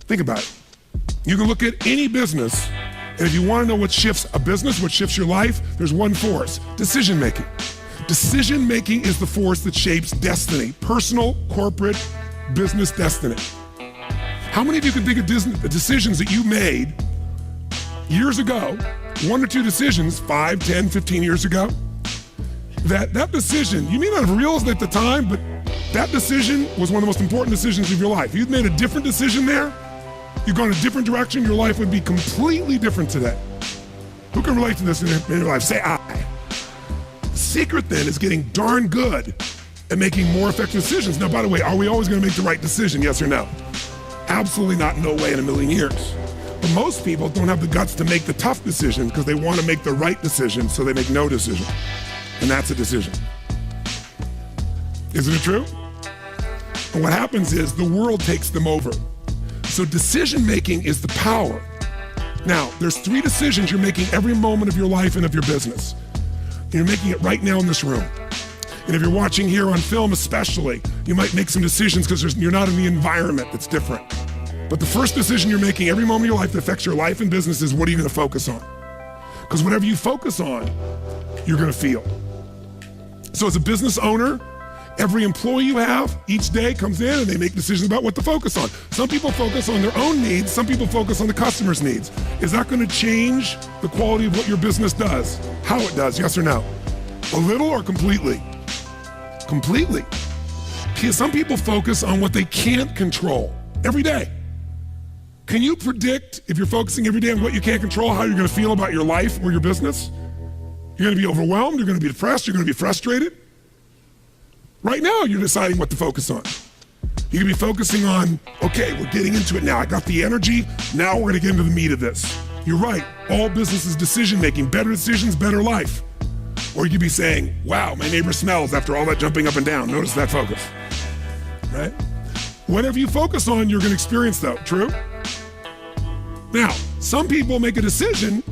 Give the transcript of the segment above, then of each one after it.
Think about it. You can look at any business, and if you want to know what shifts a business, what shifts your life, there's one force: decision-making. Decision-making is the force that shapes destiny, personal, corporate, business destiny. How many of you can think of decisions that you made years ago, 1 or 2 decisions, 5, 10, 15 years ago, that decision, you may not have realized it at the time, but that decision was one of the most important decisions of your life. If you'd made a different decision there, you've gone a different direction, your life would be completely different today. Who can relate to this in your life? Say I. The secret then is getting darn good at making more effective decisions. Now, by the way, are we always going to make the right decision? Yes or no? Absolutely not, no way in a million years. But most people don't have the guts to make the tough decision because they want to make the right decision, so they make no decision. And that's a decision. Isn't it true? And what happens is the world takes them over. So decision-making is the power. Now, there's 3 decisions you're making every moment of your life and of your business. You're making it right now in this room. And if you're watching here on film especially, you might make some decisions because you're not in the environment that's different. But the first decision you're making every moment of your life that affects your life and business is, what are you going to focus on? Because whatever you focus on, you're going to feel. So as a business owner, every employee you have each day comes in and they make decisions about what to focus on. Some people focus on their own needs, some people focus on the customer's needs. Is that going to change the quality of what your business does? How it does, yes or no? A little or completely? Completely. Some people focus on what they can't control every day. Can you predict, if you're focusing every day on what you can't control, how you're going to feel about your life or your business? You're going to be overwhelmed, you're going to be depressed, you're going to be frustrated. Right now, you're deciding what to focus on. You can be focusing on, okay, we're getting into it now. I got the energy. Now we're going to get into the meat of this. You're right. All business is decision-making. Better decisions, better life. Or you could be saying, wow, my neighbor smells after all that jumping up and down. Notice that focus, right? Whatever you focus on, you're going to experience though. True? Now, some people make a decision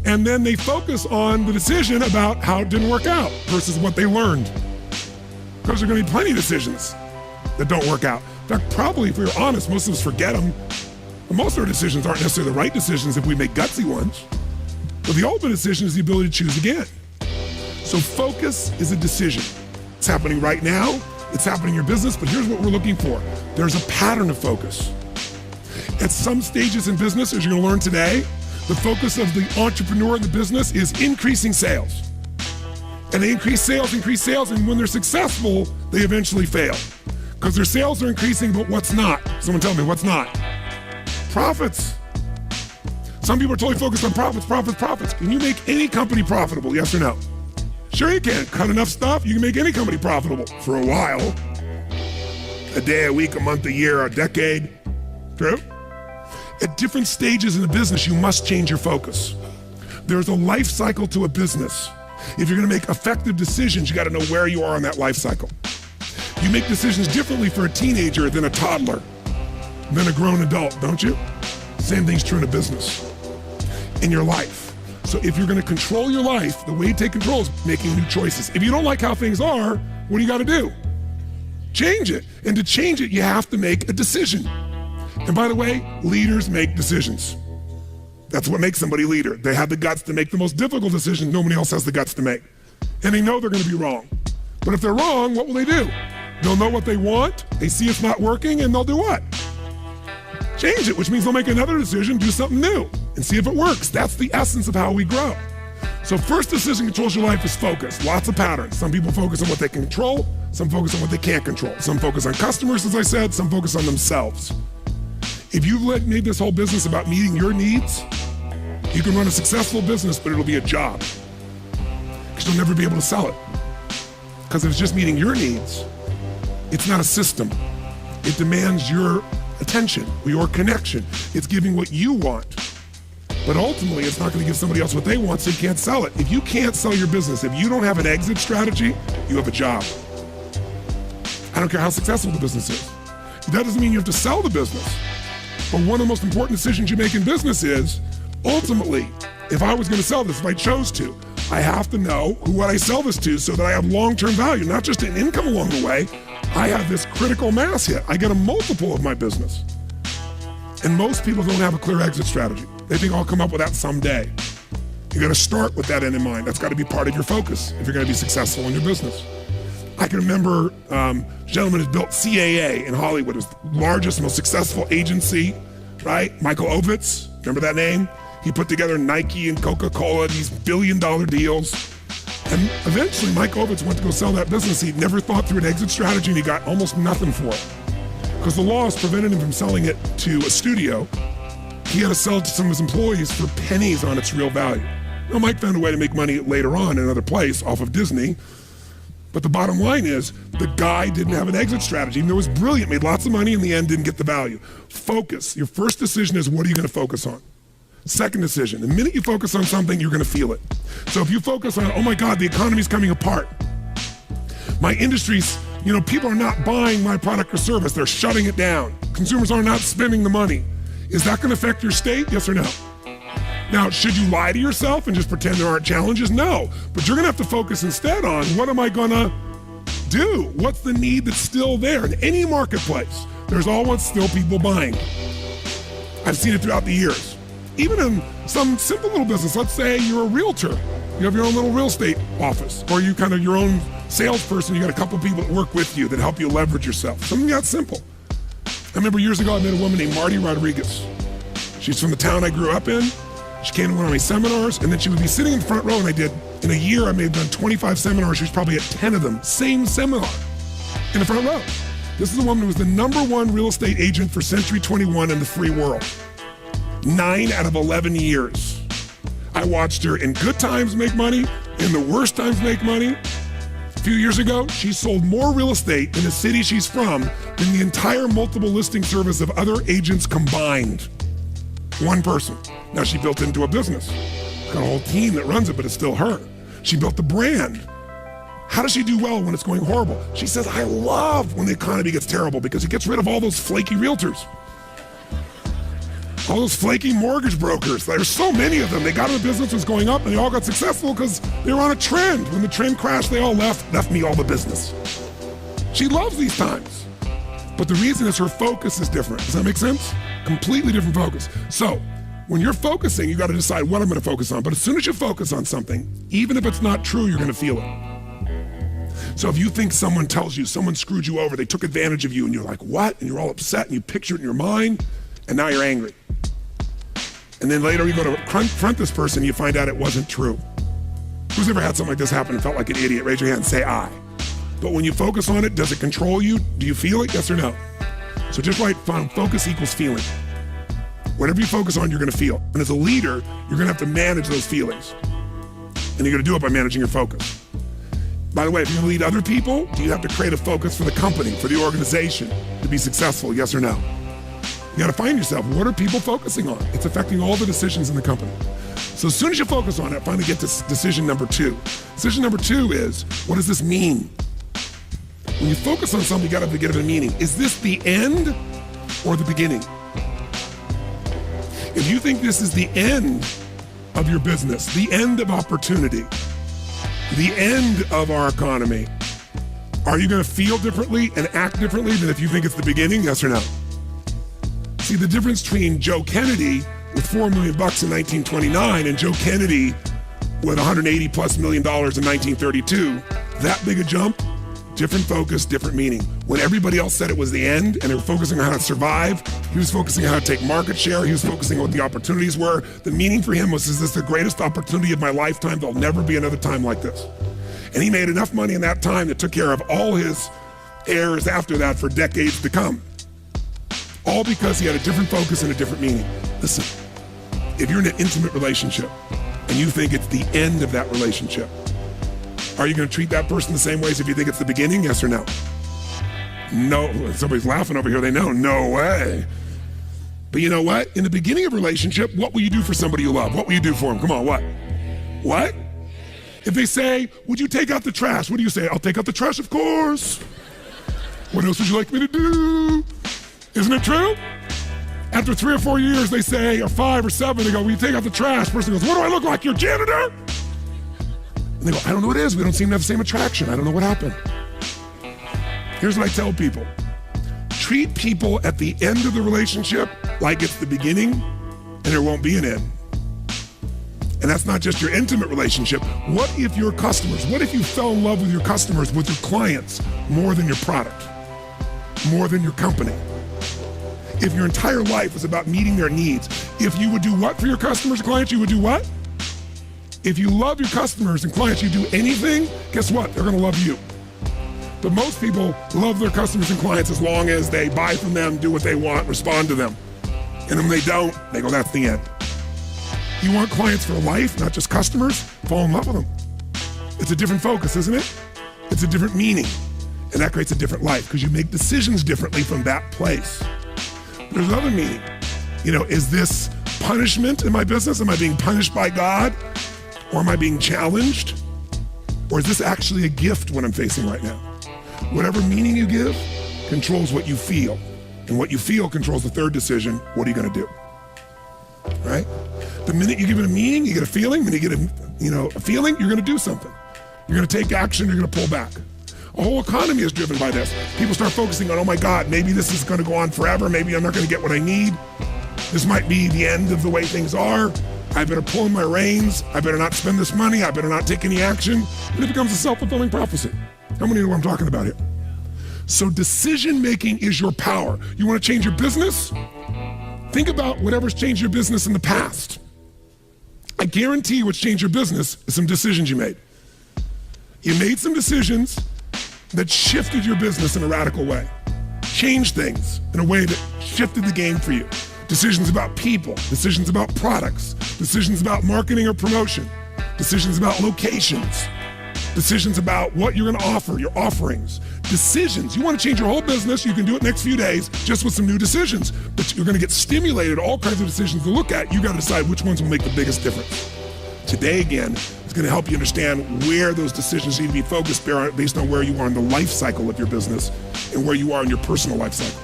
and then they focus on the decision about how it didn't work out versus what they learned. Because there are going to be plenty of decisions that don't work out. In fact, probably, if we're honest, most of us forget them. Most of our decisions aren't necessarily the right decisions if we make gutsy ones. But the ultimate decision is the ability to choose again. So focus is a decision. It's happening right now. It's happening in your business, but here's what we're looking for. There's a pattern of focus. At some stages in business, as you're going to learn today, the focus of the entrepreneur in the business is increasing sales. And they increase sales, and when they're successful, they eventually fail. Because their sales are increasing, but what's not? Someone tell me, what's not? Profits. Some people are totally focused on profits. Can you make any company profitable, yes or no? Sure you can. Cut enough stuff, you can make any company profitable for a while. A day, a week, a month, a year, a decade. True? At different stages in the business, you must change your focus. There's a life cycle to a business. If you're going to make effective decisions, you got to know where you are on that life cycle. You make decisions differently for a teenager than a toddler, than a grown adult, don't you? Same thing's true in a business, in your life. So if you're going to control your life, the way you take control is making new choices. If you don't like how things are, what do you got to do? Change it. And to change it, you have to make a decision. And by the way, leaders make decisions. That's what makes somebody a leader. They have the guts to make the most difficult decisions nobody else has the guts to make. And they know they're going to be wrong. But if they're wrong, what will they do? They'll know what they want, they see it's not working, and they'll do what? Change it, which means they'll make another decision, do something new, and see if it works. That's the essence of how we grow. So first decision controls your life is focus. Lots of patterns. Some people focus on what they can control, some focus on what they can't control. Some focus on customers, as I said, some focus on themselves. If you've made this whole business about meeting your needs, you can run a successful business, but it'll be a job. Because you'll never be able to sell it. Because if it's just meeting your needs, it's not a system. It demands your attention, your connection. It's giving what you want. But ultimately, it's not going to give somebody else what they want, so you can't sell it. If you can't sell your business, if you don't have an exit strategy, you have a job. I don't care how successful the business is. That doesn't mean you have to sell the business. But one of the most important decisions you make in business is, ultimately, if I was going to sell this, if I chose to, I have to know who would I sell this to so that I have long-term value, not just an income along the way. I have this critical mass hit. I get a multiple of my business. And most people don't have a clear exit strategy. They think I'll come up with that someday. You gotta start with that end in mind. That's gotta be part of your focus if you're gonna be successful in your business. I can remember a gentleman who's built CAA in Hollywood. It was the largest, most successful agency, right? Michael Ovitz, remember that name? He put together Nike and Coca-Cola, these billion-dollar deals. And eventually Mike Ovitz went to go sell that business. He'd never thought through an exit strategy and he got almost nothing for it. Because the laws prevented him from selling it to a studio. He had to sell it to some of his employees for pennies on its real value. Now Mike found a way to make money later on in another place off of Disney. But the bottom line is, the guy didn't have an exit strategy. Even though it was brilliant, made lots of money, in the end didn't get the value. Focus. Your first decision is, what are you gonna focus on? Second decision, the minute you focus on something, you're gonna feel it. So if you focus on, oh my God, the economy's coming apart. My industry's, people are not buying my product or service, they're shutting it down. Consumers are not spending the money. Is that gonna affect your state, yes or no? Now, should you lie to yourself and just pretend there aren't challenges? No, but you're gonna have to focus instead on, what am I gonna do? What's the need that's still there? In any marketplace, there's always still people buying. I've seen it throughout the years. Even in some simple little business, let's say you're a realtor. You have your own little real estate office, or you kind of your own salesperson, you got a couple people that work with you that help you leverage yourself. Something that simple. I remember years ago, I met a woman named Marty Rodriguez. She's from the town I grew up in. She came to one of my seminars, and then she would be sitting in the front row, and in a year, I may have done 25 seminars. She was probably at 10 of them, same seminar, in the front row. This is a woman who was the #1 real estate agent for Century 21 in the free world. 9 out of 11 years. I watched her in good times make money, in the worst times make money. A few years ago, she sold more real estate in the city she's from than the entire multiple listing service of other agents combined. One person. Now she built into a business. She's got a whole team that runs it, but it's still her. She built the brand. How does she do well when it's going horrible? She says, I love when the economy gets terrible because it gets rid of all those flaky realtors. All those flaky mortgage brokers. There's so many of them. They got in the business, was going up, and they all got successful because they were on a trend. When the trend crashed, they all left me all the business. She loves these times. But the reason is her focus is different. Does that make sense? Completely different focus. So when you're focusing, you got to decide what I'm going to focus on. But as soon as you focus on something, even if it's not true, you're going to feel it. So if you think someone tells you, someone screwed you over, they took advantage of you, and you're like, what? And you're all upset, and you picture it in your mind, and now you're angry. And then later you go to confront this person, and you find out it wasn't true. Who's ever had something like this happen and felt like an idiot? Raise your hand and say, I. But when you focus on it, does it control you? Do you feel it, yes or no? So just write, focus equals feeling. Whatever you focus on, you're gonna feel. And as a leader, you're gonna have to manage those feelings. And you're gonna do it by managing your focus. By the way, if you're gonna lead other people, do you have to create a focus for the company, for the organization to be successful, yes or no? You gotta find yourself, what are people focusing on? It's affecting all the decisions in the company. So as soon as you focus on it, finally get to decision number 2. Decision number 2 is, what does this mean? When you focus on something, you gotta give it a meaning. Is this the end or the beginning? If you think this is the end of your business, the end of opportunity, the end of our economy, are you gonna feel differently and act differently than if you think it's the beginning, yes or no? See, the difference between Joe Kennedy with $4 million in 1929 and Joe Kennedy with $180+ million in 1932, that big a jump, different focus, different meaning. When everybody else said it was the end and they were focusing on how to survive, he was focusing on how to take market share, he was focusing on what the opportunities were. The meaning for him was, is this the greatest opportunity of my lifetime? There'll never be another time like this. And he made enough money in that time that took care of all his heirs after that for decades to come. All because he had a different focus and a different meaning. Listen, if you're in an intimate relationship and you think it's the end of that relationship, are you gonna treat that person the same way as if you think it's the beginning, yes or no? No, somebody's laughing over here, they know, no way. But you know what? In the beginning of a relationship, what will you do for somebody you love? What will you do for them? Come on, what? What? If they say, would you take out the trash? What do you say? I'll take out the trash, of course. What else would you like me to do? Isn't it true? After 3 or 4 years, they say, or 5 or 7, they go, will you take out the trash? Person goes, what do I look like, your janitor? And they go, I don't know what it is. We don't seem to have the same attraction. I don't know what happened. Here's what I tell people. treat people at the end of the relationship like it's the beginning and there won't be an end. And that's not just your intimate relationship. What if your customers, what if you fell in love with your customers, with your clients, more than your product, more than your company? If your entire life was about meeting their needs, if you would do what for your customers and clients, you would do what? If you love your customers and clients, you do anything, guess what? They're gonna love you. But most people love their customers and clients as long as they buy from them, do what they want, respond to them. And when they don't, they go, that's the end. You want clients for life, not just customers? Fall in love with them. It's a different focus, isn't it? It's a different meaning. And that creates a different life because you make decisions differently from that place. There's another meaning. Is this punishment in my business? Am I being punished by God? Or am I being challenged? Or is this actually a gift what I'm facing right now? Whatever meaning you give controls what you feel. And what you feel controls the third decision. What are you gonna do? Right? The minute you give it a meaning, you get a feeling. When you get a feeling, you're gonna do something. You're gonna take action, you're gonna pull back. A whole economy is driven by this. People start focusing on, oh my God, maybe this is gonna go on forever. Maybe I'm not gonna get what I need. This might be the end of the way things are. I better pull in my reins. I better not spend this money. I better not take any action. And it becomes a self-fulfilling prophecy. How many know what I'm talking about here? So decision-making is your power. You wanna change your business? Think about whatever's changed your business in the past. I guarantee what's changed your business is some decisions you made. You made some decisions that shifted your business in a radical way. Changed things in a way that shifted the game for you. Decisions about people, decisions about products, decisions about marketing or promotion, decisions about locations, decisions about what you're gonna offer, your offerings. Decisions, you wanna change your whole business, you can do it next few days just with some new decisions, but you're gonna get stimulated, all kinds of decisions to look at. You gotta decide which ones will make the biggest difference. Today, again, is gonna help you understand where those decisions need to be focused based on where you are in the life cycle of your business and where you are in your personal life cycle.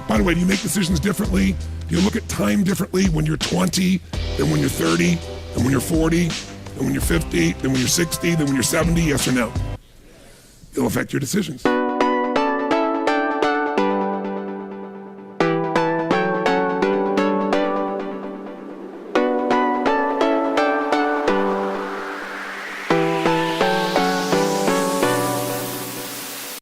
By the way, do you make decisions differently? Do you look at time differently when you're 20 than when you're 30, than when you're 40, than when you're 50, than when you're 60, than when you're 70, yes or no? It'll affect your decisions.